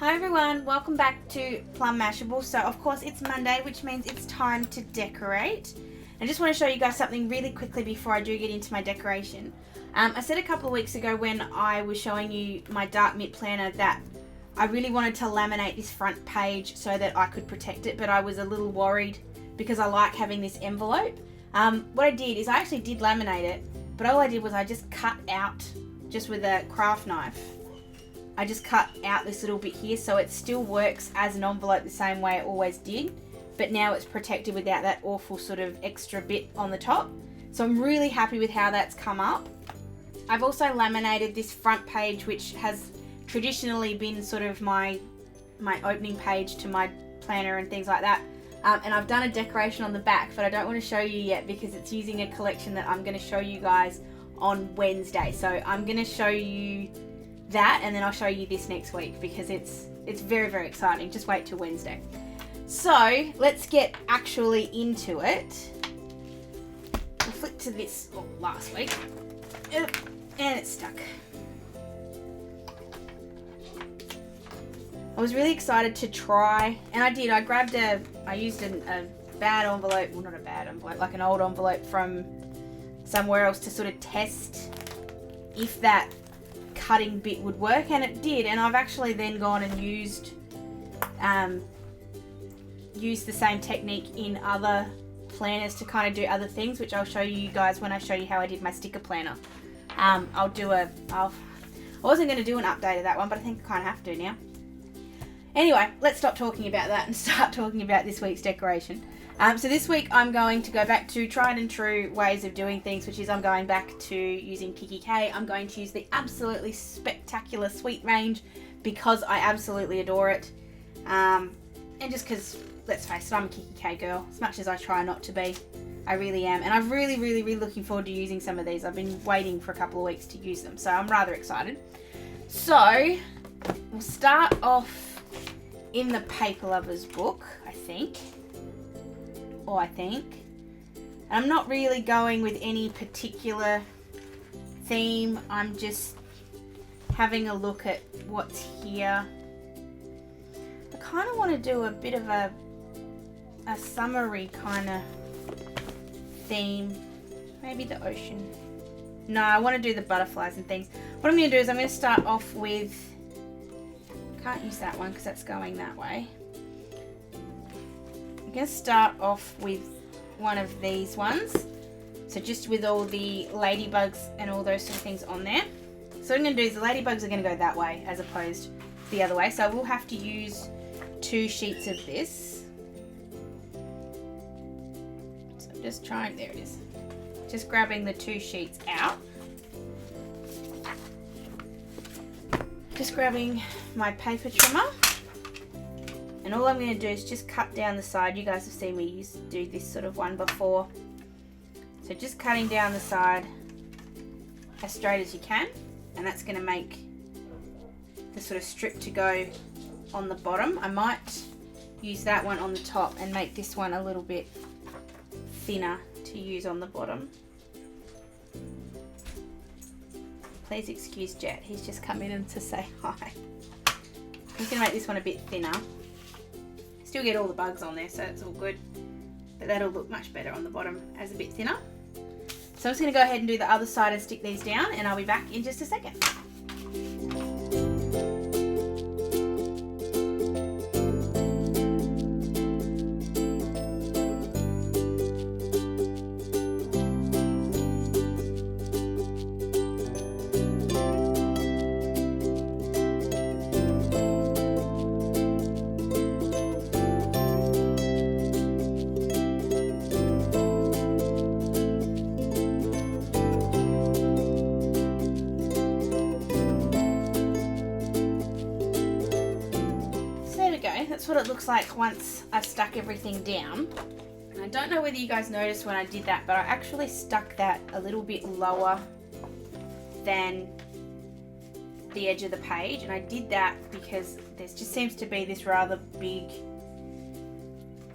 Hi everyone, welcome back to Plum Mashable. So of course it's Monday, which means it's time to decorate. I just want to show you guys something really quickly before I do get into my decoration. I said a couple of weeks ago when I was showing you my dark knit planner that I really wanted to laminate this front page so that I could protect it, but I was a little worried because I like having this envelope. What I did is I actually did laminate it, but all I did was I just cut out, just with a craft knife, I just cut out this little bit here so it still works as an envelope the same way it always did, but now it's protected without that awful sort of extra bit on the top. So I'm really happy with how that's come up. I've also laminated this front page, which has traditionally been sort of my opening page to my planner and things like that. And I've done a decoration on the back, but I don't want to show you yet because it's using a collection that I'm going to show you guys on Wednesday. So I'm going to show you that and then I'll show you this next week because it's very, very exciting. Just wait till Wednesday. So let's get actually into it. We'll flip to this last week and it's stuck. I was really excited to try, and I did. I used a bad envelope, well not a bad envelope, like an old envelope from somewhere else to sort of test if that cutting bit would work, and it did. And I've actually then gone and used the same technique in other planners to kind of do other things, which I'll show you guys when I show you how I did my sticker planner. I wasn't going to do an update of that one, but I think I kind of have to now. Anyway, let's stop talking about that and start talking about this week's decoration. So this week I'm going to go back to tried and true ways of doing things, which is I'm going back to using Kikki.k. I'm going to use the absolutely spectacular sweet range because I absolutely adore it. And just because, let's face it, I'm a Kikki.k girl. As much as I try not to be, I really am. And I'm really, really, really looking forward to using some of these. I've been waiting for a couple of weeks to use them, so I'm rather excited. So we'll start off in the Paper Lovers book, I think. And I'm not really going with any particular theme. I'm just having a look at what's here. I kind of want to do a bit of a summery kind of theme. Maybe the ocean. No, I want to do the butterflies and things. What I'm going to do is I'm going to start off with, can't use that one because that's going that way. I'm going to start off with one of these ones. So just with all the ladybugs and all those sort of things on there. So what I'm going to do is the ladybugs are going to go that way as opposed to the other way. So we'll have to use 2 sheets of this. So I'm just trying, there it is. Just grabbing the 2 sheets out. Just grabbing my paper trimmer. And all I'm going to do is just cut down the side. You guys have seen me used to do this sort of one before. So just cutting down the side as straight as you can. And that's going to make the sort of strip to go on the bottom. I might use that one on the top and make this one a little bit thinner to use on the bottom. Please excuse Jet. He's just come in to say hi. I'm just going to make this one a bit thinner. Still get all the bugs on there, so it's all good. But that'll look much better on the bottom as a bit thinner. So I'm just going to go ahead and do the other side and stick these down, and I'll be back in just a second. That's what it looks like once I've stuck everything down. And I don't know whether you guys noticed when I did that, but I actually stuck that a little bit lower than the edge of the page, and I did that because there just seems to be this rather big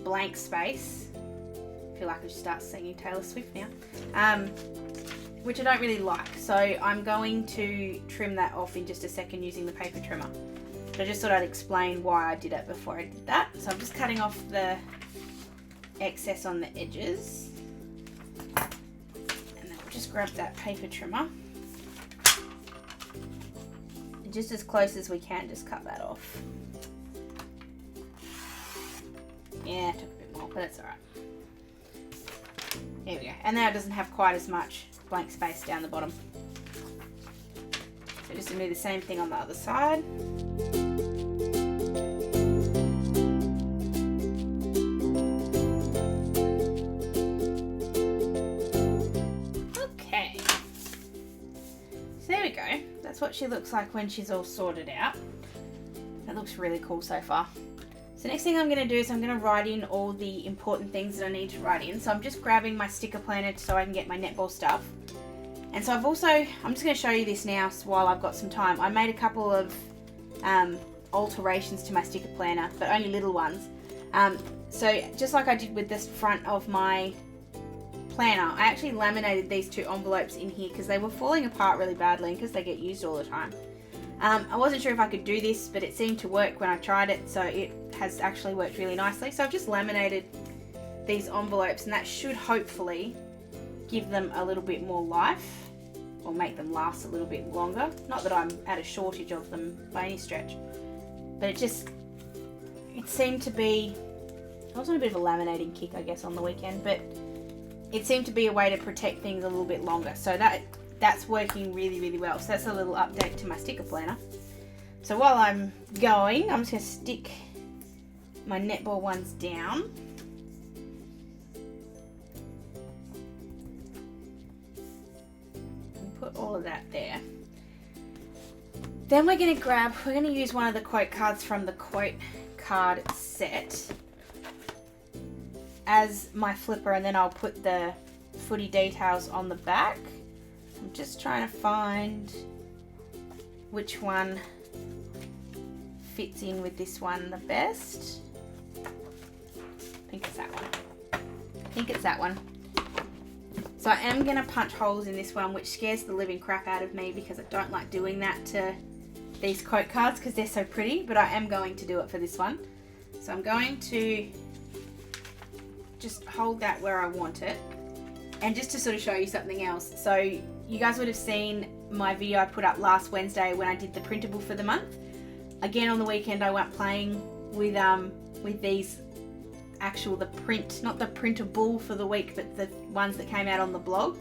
blank space. I feel like I should start singing Taylor Swift now. Which I don't really like, so I'm going to trim that off in just a second using the paper trimmer. But I just thought I'd explain why I did it before I did that. So I'm just cutting off the excess on the edges. And then we'll just grab that paper trimmer. And just as close as we can, just cut that off. Yeah, it took a bit more, but that's alright. There we go. And now it doesn't have quite as much blank space down the bottom. So just gonna do the same thing on the other side. Okay. So there we go. That's what she looks like when she's all sorted out. That looks really cool so far. So next thing I'm going to do is I'm going to write in all the important things that I need to write in. So I'm just grabbing my sticker planner so I can get my netball stuff. And so I'm just going to show you this now while I've got some time. I made a couple of alterations to my sticker planner, but only little ones. So just like I did with this front of my planner, I actually laminated these two envelopes in here because they were falling apart really badly because they get used all the time. I wasn't sure if I could do this, but it seemed to work when I tried it, so it has actually worked really nicely. So I've just laminated these envelopes, and that should hopefully give them a little bit more life, or make them last a little bit longer. Not that I'm at a shortage of them by any stretch, but it seemed to be, I was on a bit of a laminating kick, I guess, on the weekend, but it seemed to be a way to protect things a little bit longer. So that's working really, really well. So that's a little update to my sticker planner. So while I'm going, I'm just going to stick my netball ones down. And put all of that there. Then we're going to use one of the quote cards from the quote card set as my flipper, and then I'll put the footy details on the back. I'm just trying to find which one fits in with this one the best. I think it's that one. So I am going to punch holes in this one, which scares the living crap out of me because I don't like doing that to these quote cards because they're so pretty, but I am going to do it for this one. So I'm going to just hold that where I want it. And just to sort of show you something else, so you guys would have seen my video I put up last Wednesday when I did the printable for the month. Again, on the weekend I went playing with these not the printable for the week, but the ones that came out on the blog.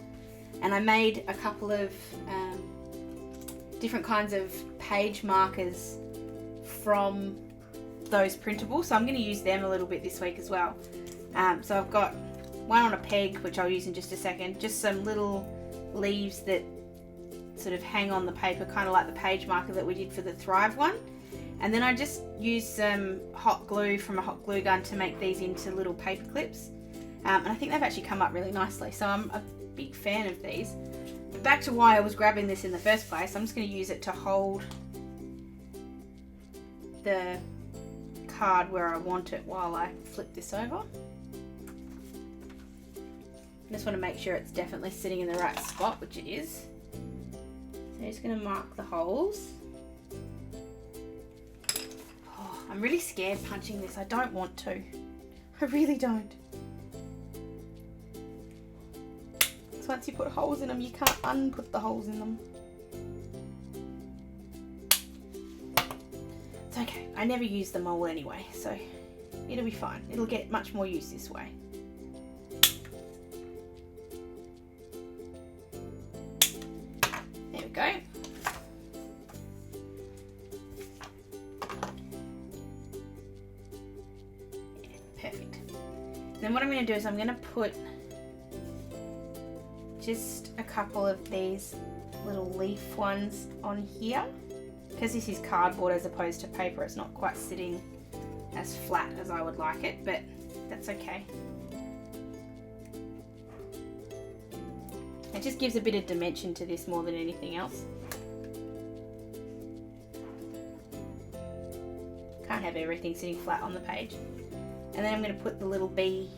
And I made a couple of different kinds of page markers from those printables, so I'm going to use them a little bit this week as well. So I've got one on a peg, which I'll use in just a second, just some little leaves that sort of hang on the paper, kind of like the page marker that we did for the Thrive one. And then I just used some hot glue from a hot glue gun to make these into little paper clips. And I think they've actually come up really nicely, so I'm a big fan of these. But back to why I was grabbing this in the first place, I'm just going to use it to hold the card where I want it while I flip this over. I just want to make sure it's definitely sitting in the right spot, which it is. So I'm just going to mark the holes. Oh, I'm really scared punching this. I don't want to. I really don't. So once you put holes in them, you can't unput the holes in them. It's okay. I never use them all anyway, so it'll be fine. It'll get much more use this way. There we go. Yeah, perfect. Then what I'm going to do is I'm going to put just a couple of these little leaf ones on here. Because this is cardboard as opposed to paper, it's not quite sitting as flat as I would like it, but that's okay. It just gives a bit of dimension to this more than anything else. Can't have everything sitting flat on the page. And then I'm going to put the little bee.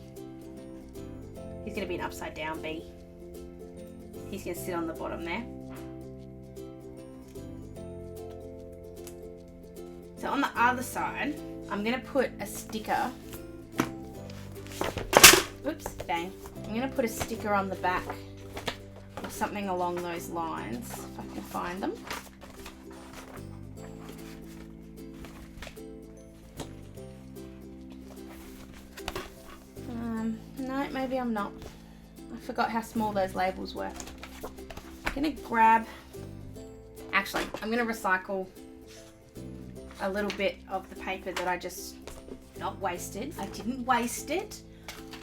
He's going to be an upside down bee. He's going to sit on the bottom there. So on the other side, I'm going to put a sticker. Oops, bang. I'm going to put a sticker on the back or something along those lines, if I can find them. No, maybe I'm not. I forgot how small those labels were. I'm going to grab... Actually, I'm going to recycle a little bit of the paper that I just not wasted. I didn't waste it.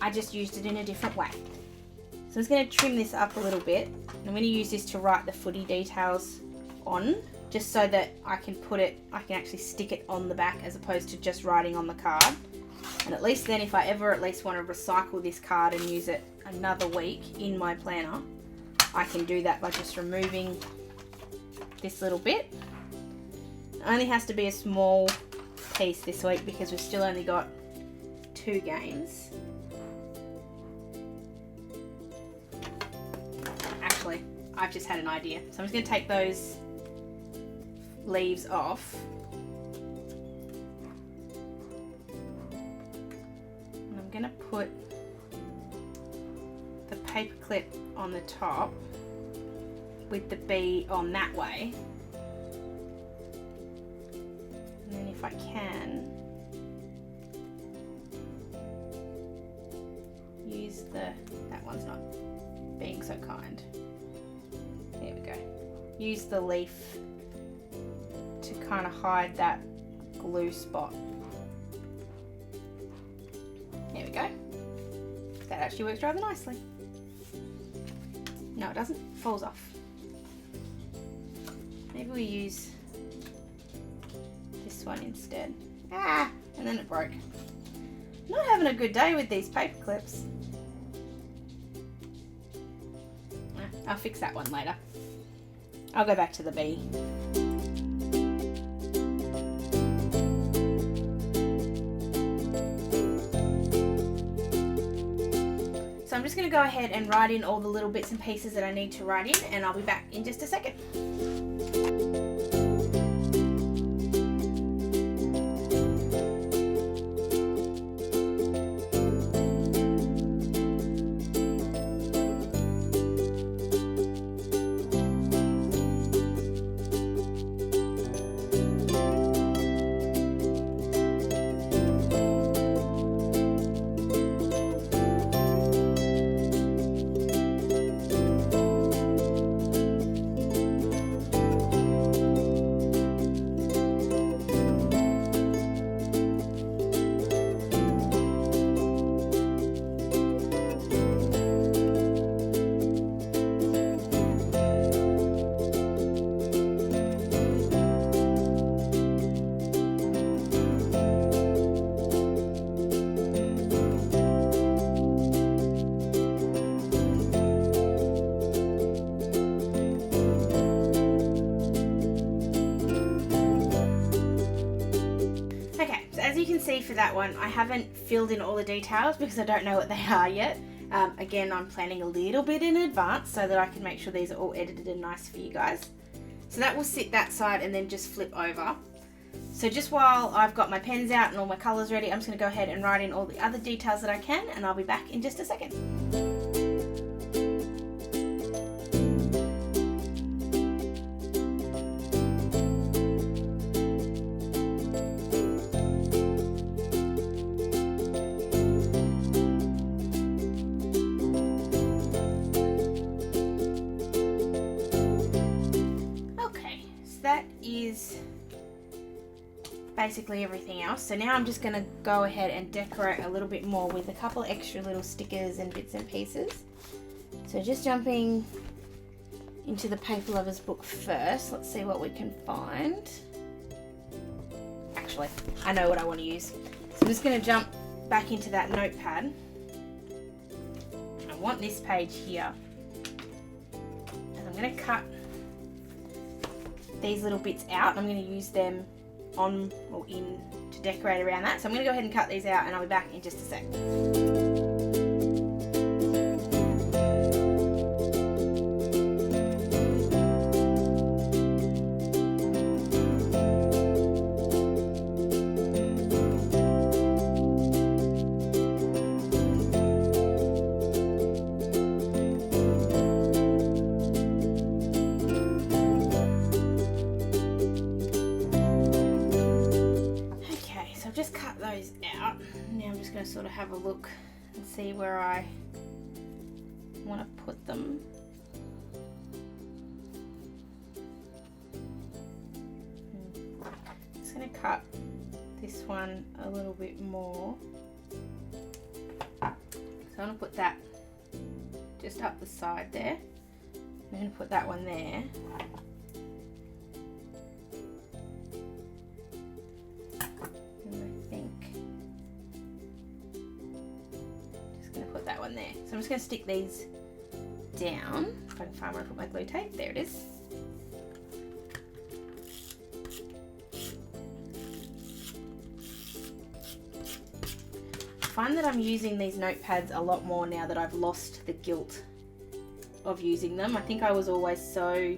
I just used it in a different way. So I'm just going to trim this up a little bit. I'm going to use this to write the footy details on, just so that I can actually stick it on the back as opposed to just writing on the card. And at least then if I ever at least want to recycle this card and use it another week in my planner, I can do that by just removing this little bit. It only has to be a small piece this week because we've still only got 2 games. Actually, I've just had an idea. So I'm just going to take those leaves off. And I'm going to put the paper clip on the top with the bee on that way. And then if I can, use that one's not being so kind. There we go. Use the leaf to kind of hide that glue spot. There we go. That actually works rather nicely. No, it doesn't. It falls off. Maybe we use this one instead. Ah, and then it broke. Not having a good day with these paper clips. I'll fix that one later. I'll go back to the bee. So I'm just going to go ahead and write in all the little bits and pieces that I need to write in, and I'll be back in just a second. See for that one, I haven't filled in all the details because I don't know what they are yet. Again, I'm planning a little bit in advance so that I can make sure these are all edited and nice for you guys. So that will sit that side and then just flip over. So just while I've got my pens out and all my colours ready, I'm just going to go ahead and write in all the other details that I can, and I'll be back in just a second. That is basically everything else. So now I'm just going to go ahead and decorate a little bit more with a couple extra little stickers and bits and pieces. So just jumping into the Paper Lovers book first. Let's see what we can find. Actually, I know what I want to use. So I'm just going to jump back into that notepad. I want this page here. And I'm going to cut these little bits out. I'm going to use them on or in to decorate around that. So I'm going to go ahead and cut these out, and I'll be back in just a sec. those out. Now I'm just going to sort of have a look and see where I want to put them. I'm just going to cut this one a little bit more. So I'm going to put that just up the side there. I'm going to put that one there. And I think just going to put that one there. So I'm just going to stick these down. If I can find where I put my glue tape. There it is. I find that I'm using these notepads a lot more now that I've lost the guilt of using them. I think I was always I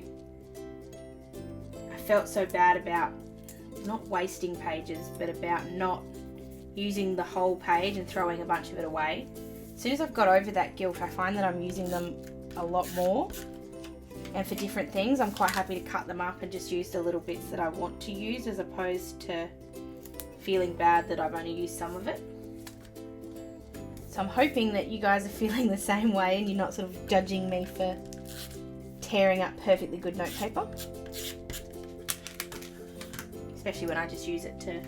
felt so bad about not wasting pages, but about not using the whole page and throwing a bunch of it away. As soon as I've got over that guilt, I find that I'm using them a lot more, and for different things I'm quite happy to cut them up and just use the little bits that I want to use, as opposed to feeling bad that I've only used some of it. So I'm hoping that you guys are feeling the same way and you're not sort of judging me for tearing up perfectly good note paper. Especially when I just use it to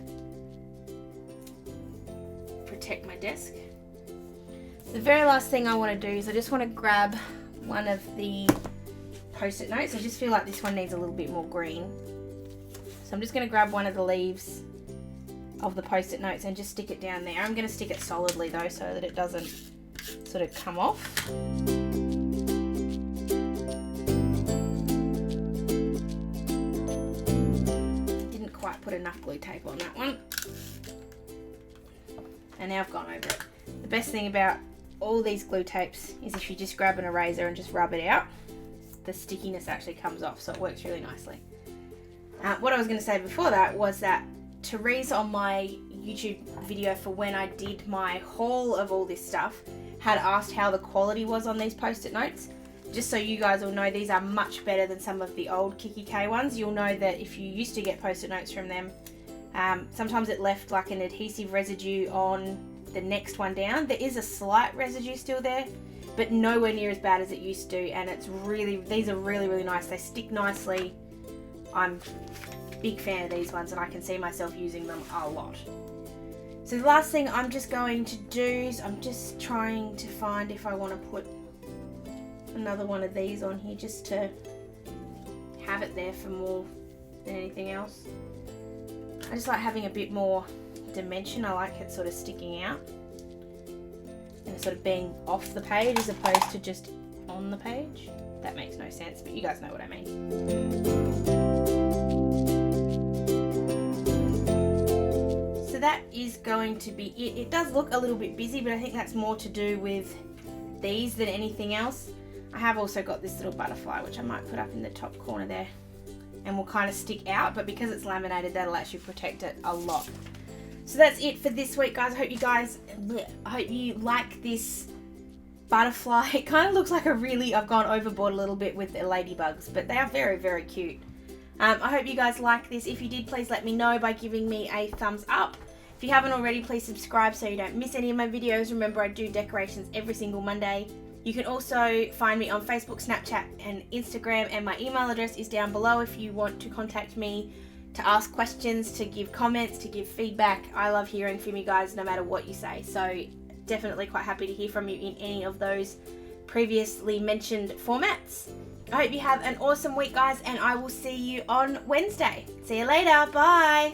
protect my desk. The very last thing I want to do is I just want to grab one of the post-it notes. I just feel like this one needs a little bit more green. So I'm just going to grab one of the leaves of the post-it notes and just stick it down there. I'm going to stick it solidly though, so that it doesn't sort of come off. Didn't quite put enough glue tape on that one. And now I've gone over it. The best thing about all these glue tapes is if you just grab an eraser and just rub it out, the stickiness actually comes off, so it works really nicely. What I was going to say before that was that Therese on my YouTube video for when I did my haul of all this stuff had asked how the quality was on these post-it notes. Just so you guys will know, these are much better than some of the old Kikki.k ones. You'll know that if you used to get post-it notes from them, sometimes it left like an adhesive residue on the next one down. There is a slight residue still there, but nowhere near as bad as it used to, and these are really nice. They stick nicely. I'm a big fan of these ones and I can see myself using them a lot. So the last thing I'm just going to do is I'm just trying to find if I want to put another one of these on here just to have it there for more than anything else. I just like having a bit more dimension. I like it sort of sticking out and sort of being off the page as opposed to just on the page. That makes no sense, but you guys know what I mean. So that is going to be it. It does look a little bit busy, but I think that's more to do with these than anything else. I have also got this little butterfly, which I might put up in the top corner there and will kind of stick out, but because it's laminated, that'll actually protect it a lot. So that's it for this week, guys. I hope you like this butterfly. It kind of looks like I've gone overboard a little bit with the ladybugs, but they are very cute. I hope you guys like this. If you did, please let me know by giving me a thumbs up. If you haven't already, please subscribe so you don't miss any of my videos. Remember, I do decorations every single Monday. You can also find me on Facebook, Snapchat and Instagram, and my email address is down below if you want to contact me to ask questions, to give comments, to give feedback. I love hearing from you guys no matter what you say, so definitely quite happy to hear from you in any of those previously mentioned formats. I hope you have an awesome week, guys, and I will see you on Wednesday. See you later. Bye.